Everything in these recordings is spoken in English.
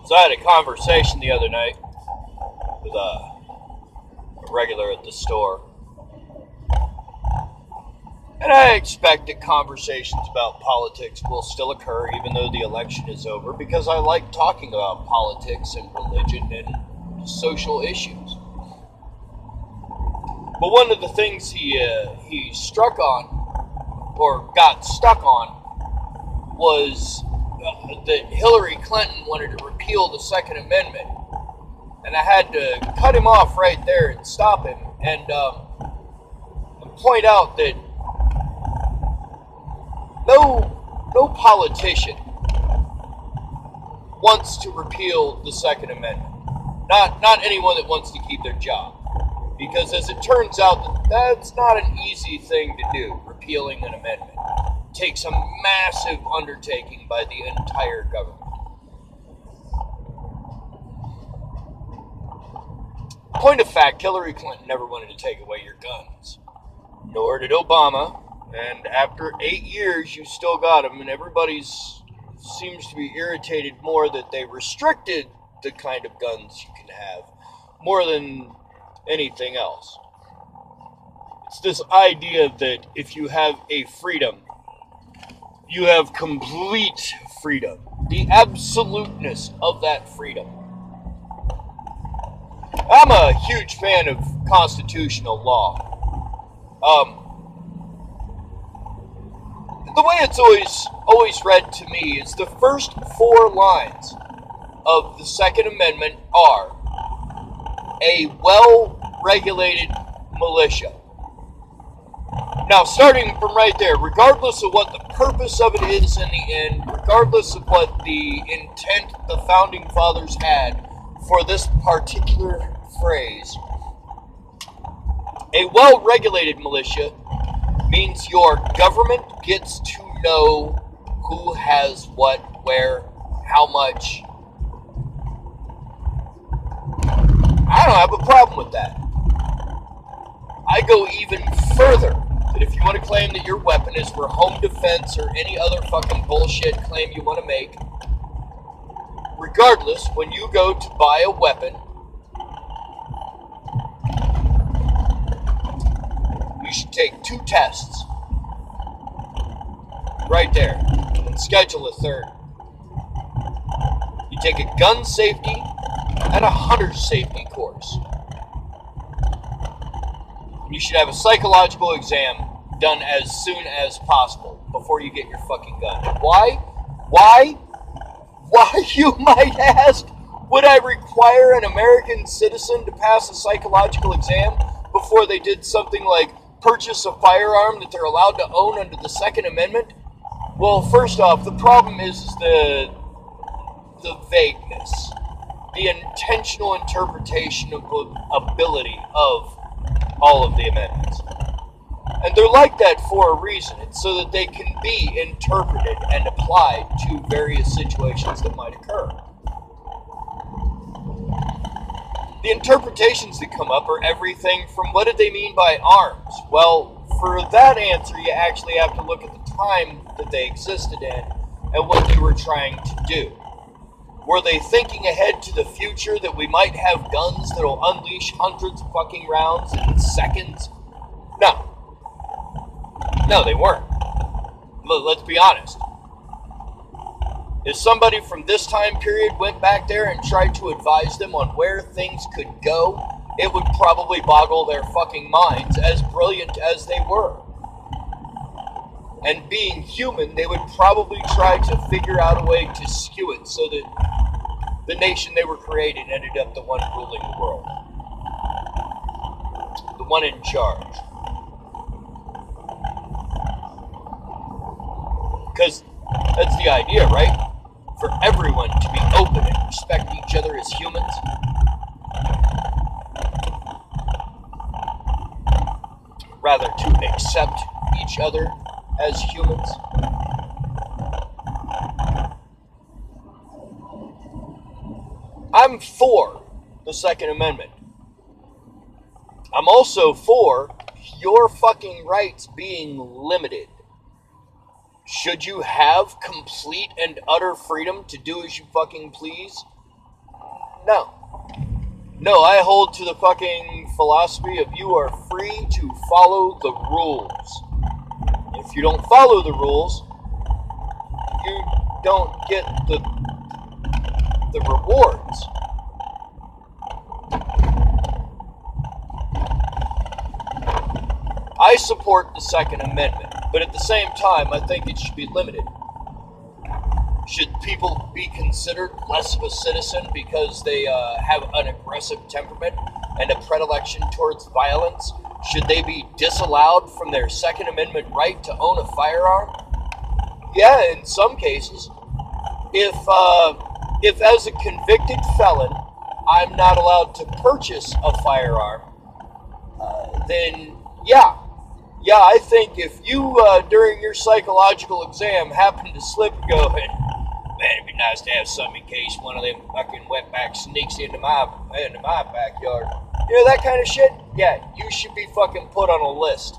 So I had a conversation the other night with a regular at the store. And I expect that conversations about politics will still occur even though the election is over, because I like talking about politics and religion and social issues. But one of the things he struck on, or got stuck on, was that Hillary Clinton wanted to repeal the Second Amendment. And I had to cut him off right there and stop him and point out that no politician wants to repeal the Second Amendment. Not anyone that wants to keep their job. Because as it turns out, that's not an easy thing to do, repealing an amendment. It takes a massive undertaking by the entire government. Point of fact, Hillary Clinton never wanted to take away your guns. Nor did Obama. And after 8 years, you still got them. And everybody seems to be irritated more that they restricted the kind of guns you can have. More than anything else. It's this idea that if you have a freedom, you have complete freedom. The absoluteness of that freedom. I'm a huge fan of constitutional law. The way it's always read to me is the first 4 lines of the Second Amendment are a well-regulated militia. Now, starting from right there, regardless of what the purpose of it is in the end, regardless of what the intent the Founding Fathers had for this particular phrase, a well-regulated militia means your government gets to know who has what, where, how much. I don't have a problem with that. I go even further, that if you want to claim that your weapon is for home defense or any other fucking bullshit claim you want to make, regardless, when you go to buy a weapon, you should take 2 tests. Right there. And schedule a 3rd. You take a gun safety and a hunter safety course. You should have a psychological exam done as soon as possible before you get your fucking gun. Why? Why, you might ask, would I require an American citizen to pass a psychological exam before they did something like purchase a firearm that they're allowed to own under the Second Amendment? Well, first off, the problem is the vagueness, the intentional interpretation of ability of all of the amendments. And they're like that for a reason. It's so that they can be interpreted and applied to various situations that might occur. The interpretations that come up are everything from what did they mean by arms? Well, for that answer, you actually have to look at the time that they existed in and what they were trying to do. Were they thinking ahead to the future that we might have guns that'll unleash hundreds of fucking rounds in seconds? No. No, they weren't. Let's be honest. If somebody from this time period went back there and tried to advise them on where things could go, it would probably boggle their fucking minds, as brilliant as they were. And being human, they would probably try to figure out a way to skew it so that the nation they were creating ended up the one ruling the world. The one in charge. Because that's the idea, right? For everyone to be open and respect each other as humans. Rather to accept each other as humans. I'm for the Second Amendment. I'm also for your fucking rights being limited. Should you have complete and utter freedom to do as you fucking please? No. No, I hold to the fucking philosophy of you are free to follow the rules. If you don't follow the rules, you don't get the rewards. I support the Second Amendment, but at the same time, I think it should be limited. Should people be considered less of a citizen because they have an aggressive temperament and a predilection towards violence? Should they be disallowed from their Second Amendment right to own a firearm? Yeah, in some cases. If as a convicted felon, I'm not allowed to purchase a firearm, then yeah. Yeah, I think if you, during your psychological exam, happen to slip and go, man, it'd be nice to have something in case one of them fucking wetbacks sneaks into my backyard. You know, that kind of shit? Yeah, you should be fucking put on a list.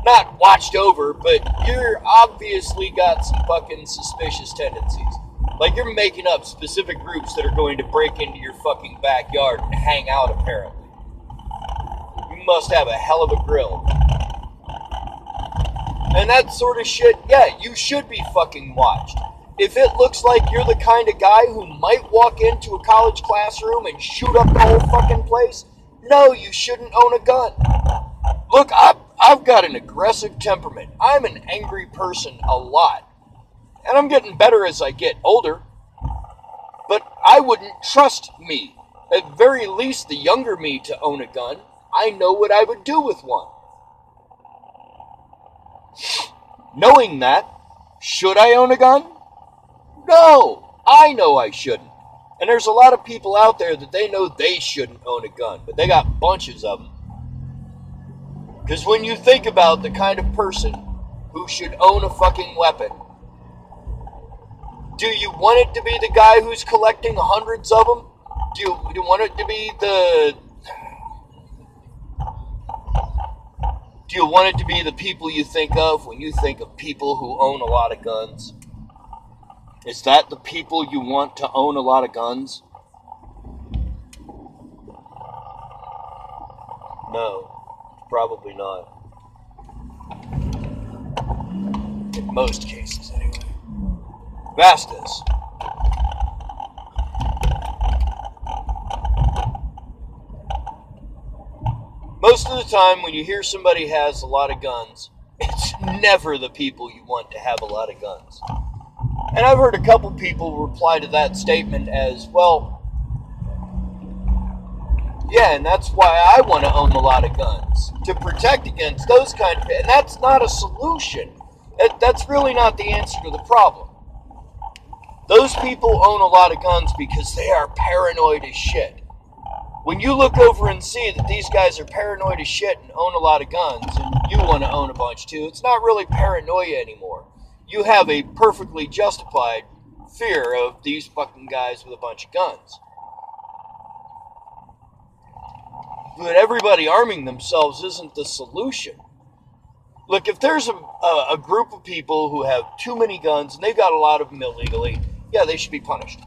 Not watched over, but you're obviously got some fucking suspicious tendencies. Like, you're making up specific groups that are going to break into your fucking backyard and hang out, apparently. You must have a hell of a grill. And that sort of shit, yeah, you should be fucking watched. If it looks like you're the kind of guy who might walk into a college classroom and shoot up the whole fucking place, no, you shouldn't own a gun. Look, I've got an aggressive temperament. I'm an angry person a lot. And I'm getting better as I get older. But I wouldn't trust me, at very least the younger me, to own a gun. I know what I would do with one. Knowing that, should I own a gun? No, I know I shouldn't. And there's a lot of people out there that they know they shouldn't own a gun, but they got bunches of them. Because when you think about the kind of person who should own a fucking weapon, do you want it to be the guy who's collecting hundreds of them? Do you want it to be the people you think of when you think of people who own a lot of guns? Is that the people you want to own a lot of guns? No, probably not. In most cases, anyway. Vastus. Most of the time when you hear somebody has a lot of guns, it's never the people you want to have a lot of guns. And I've heard a couple people reply to that statement as, well, yeah, and that's why I want to own a lot of guns, to protect against those kind of, and that's not a solution. That's really not the answer to the problem. Those people own a lot of guns because they are paranoid as shit. When you look over and see that these guys are paranoid as shit and own a lot of guns, and you want to own a bunch too, it's not really paranoia anymore. You have a perfectly justified fear of these fucking guys with a bunch of guns. But everybody arming themselves isn't the solution. Look, if there's a group of people who have too many guns and they've got a lot of them illegally, yeah, they should be punished.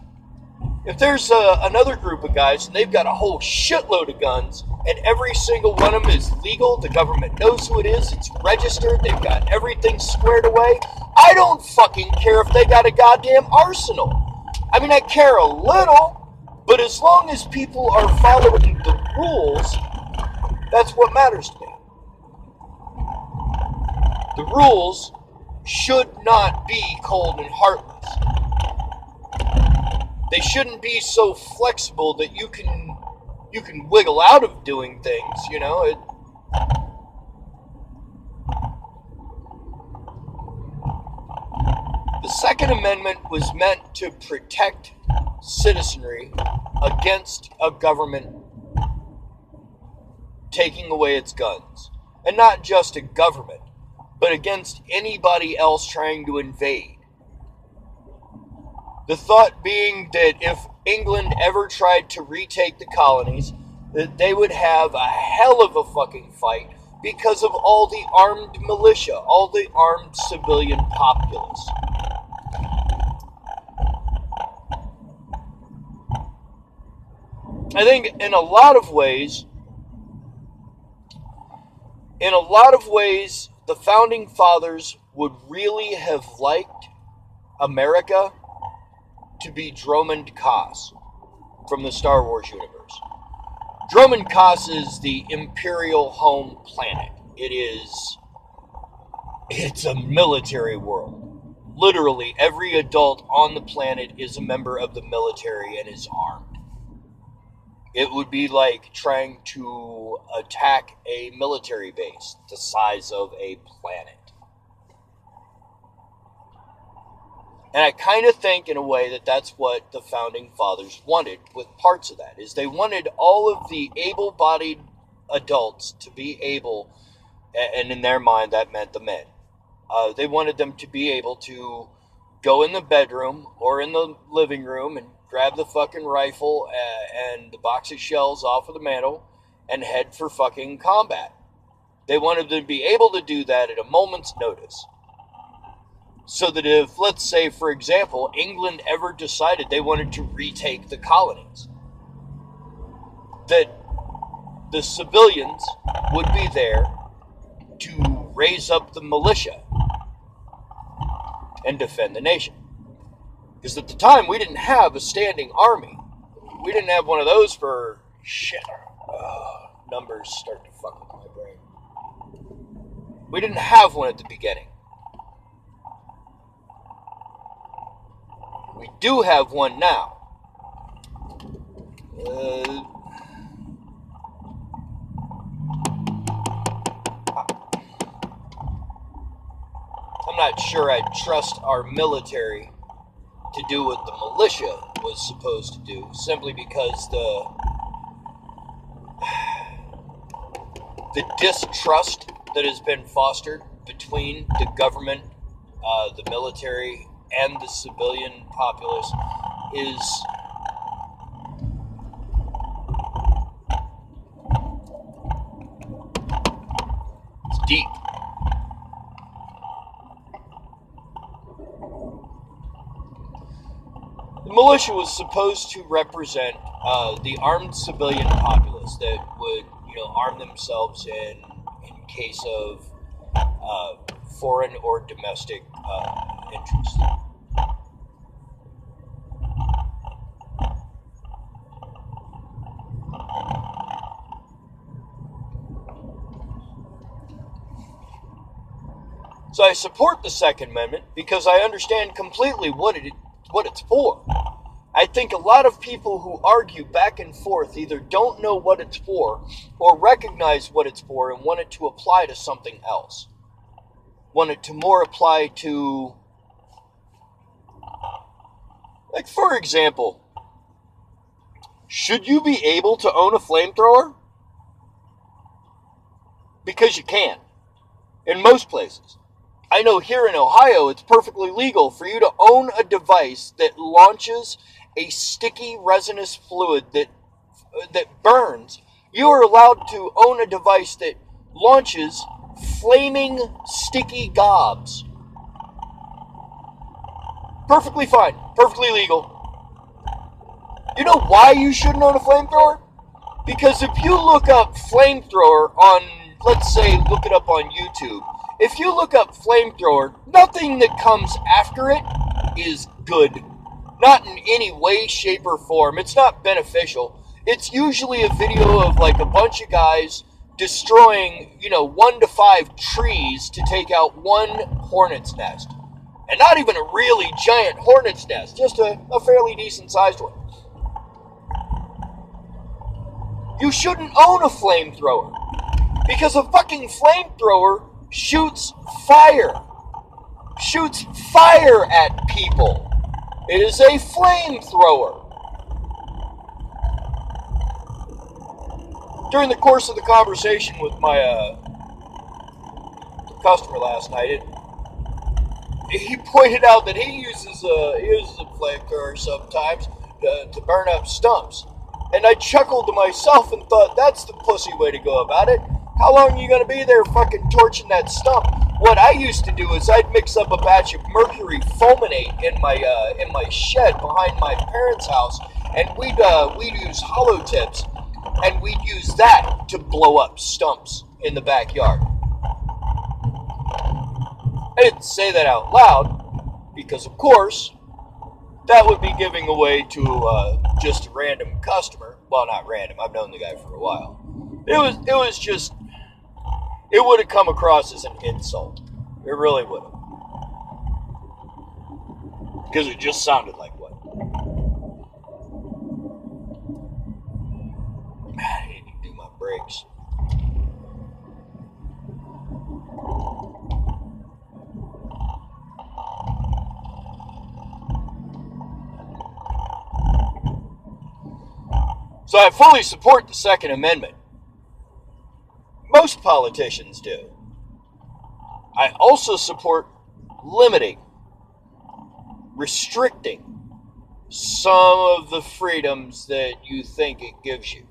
If there's another group of guys and they've got a whole shitload of guns and every single one of them is legal, the government knows who it is, it's registered, they've got everything squared away, I don't fucking care if they got a goddamn arsenal. I mean, I care a little, but as long as people are following the rules, that's what matters to me. The rules should not be cold and heartless. They shouldn't be so flexible that you can wiggle out of doing things, you know. The Second Amendment was meant to protect citizenry against a government taking away its guns. And not just a government, but against anybody else trying to invade. The thought being that if England ever tried to retake the colonies, that they would have a hell of a fucking fight because of all the armed militia, all the armed civilian populace. I think in a lot of ways, the founding fathers would really have liked America to be Dromund Kaas from the Star Wars universe. Dromund Kaas is the Imperial home planet. It's a military world. Literally, every adult on the planet is a member of the military and is armed. It would be like trying to attack a military base the size of a planet. And I kind of think, in a way, that that's what the founding fathers wanted with parts of that, is they wanted all of the able-bodied adults to be able, and in their mind that meant the men, they wanted them to be able to go in the bedroom or in the living room and grab the fucking rifle and the box of shells off of the mantle and head for fucking combat. They wanted them to be able to do that at a moment's notice. So that if, let's say, for example, England ever decided they wanted to retake the colonies, that the civilians would be there to raise up the militia and defend the nation. Because at the time, we didn't have a standing army. We didn't have one of those for shit. Numbers start to fuck with my brain. We didn't have one at the beginning. We do have one now. I'm not sure I'd trust our military to do what the militia was supposed to do, simply because the distrust that has been fostered between the government, the military, and the civilian populace is deep. The militia was supposed to represent the armed civilian populace that would, arm themselves in case of foreign or domestic interests. So I support the Second Amendment because I understand completely what it's for. I think a lot of people who argue back and forth either don't know what it's for or recognize what it's for and want it to apply to something else. Want it to more apply to, like, for example, should you be able to own a flamethrower? Because you can, in most places. I know here in Ohio, it's perfectly legal for you to own a device that launches a sticky resinous fluid that burns. You are allowed to own a device that launches flaming sticky gobs. Perfectly fine. Perfectly legal. You know why you shouldn't own a flamethrower? Because if you look up flamethrower on, let's say, look it up on YouTube. If you look up flamethrower, nothing that comes after it is good. Not in any way, shape, or form. It's not beneficial. It's usually a video of like a bunch of guys destroying, 1 to 5 trees to take out one hornet's nest. And not even a really giant hornet's nest, just a fairly decent sized one. You shouldn't own a flamethrower. Because a fucking flamethrower shoots fire. Shoots fire at people. It is a flamethrower. During the course of the conversation with my customer last night, he pointed out that he uses a flamethrower sometimes to burn up stumps. And I chuckled to myself and thought, that's the pussy way to go about it. How long are you going to be there fucking torching that stump? What I used to do is I'd mix up a batch of mercury fulminate in my shed behind my parents' house, and we'd use hollow tips, and we'd use that to blow up stumps in the backyard. I didn't say that out loud because, of course, that would be giving away to just a random customer. Well, not random. I've known the guy for a while. It was just, it would have come across as an insult. It really would have. Because it just sounded like one. I need to do my brakes. So I fully support the Second Amendment. Most politicians do. I also support limiting, restricting some of the freedoms that you think it gives you.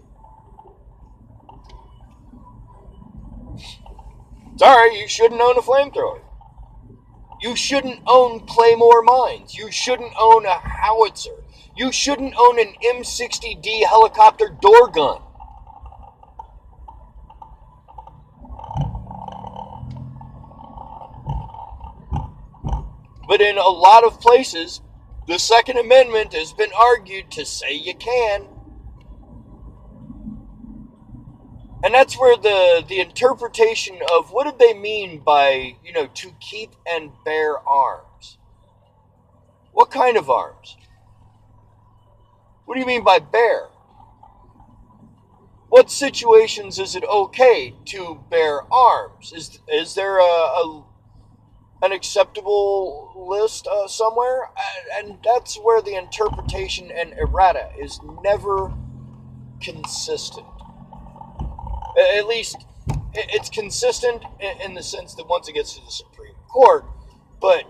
Sorry, you shouldn't own a flamethrower. You shouldn't own Claymore mines. You shouldn't own a howitzer. You shouldn't own an M60D helicopter door gun. But in a lot of places, the Second Amendment has been argued to say you can. And that's where the interpretation of what did they mean by, to keep and bear arms? What kind of arms? What do you mean by bear? What situations is it okay to bear arms? Is there an acceptable list somewhere? And that's where the interpretation and errata is never consistent. At least it's consistent in the sense that once it gets to the Supreme Court, but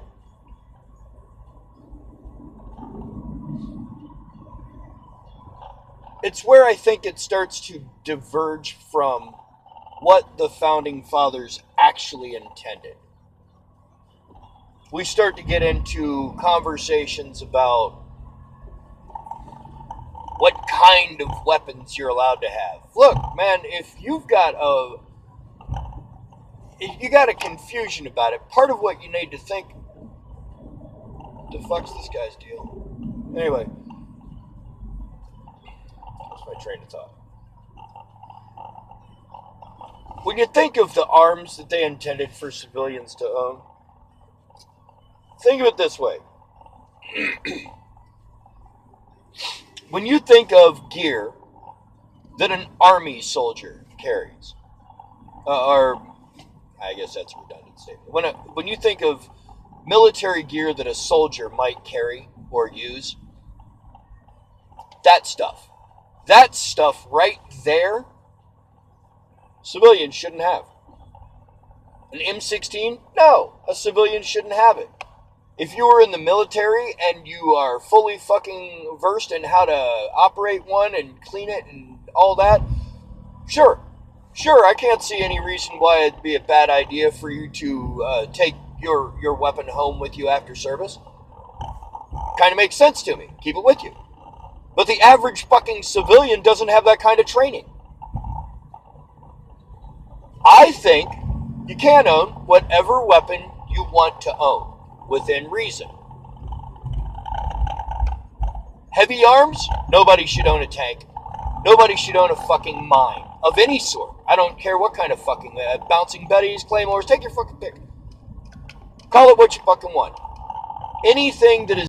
it's where I think it starts to diverge from what the Founding Fathers actually intended. We start to get into conversations about what kind of weapons you're allowed to have. Look, man, if you got a confusion about it, part of what you need to think, what the fuck's this guy's deal? Anyway, that's my train of thought. When you think of the arms that they intended for civilians to own, think of it this way. When you think of gear that an army soldier carries, or I guess that's a redundant statement. When you think of military gear that a soldier might carry or use, that stuff right there, civilians shouldn't have. An M16? No, a civilian shouldn't have it. If you were in the military and you are fully fucking versed in how to operate one and clean it and all that, sure, I can't see any reason why it'd be a bad idea for you to take your weapon home with you after service. Kind of makes sense to me. Keep it with you. But the average fucking civilian doesn't have that kind of training. I think you can own whatever weapon you want to own, within reason. Heavy arms? Nobody should own a tank. Nobody should own a fucking mine of any sort. I don't care what kind of fucking bouncing betties, claymores, take your fucking pick. Call it what you fucking want. Anything that is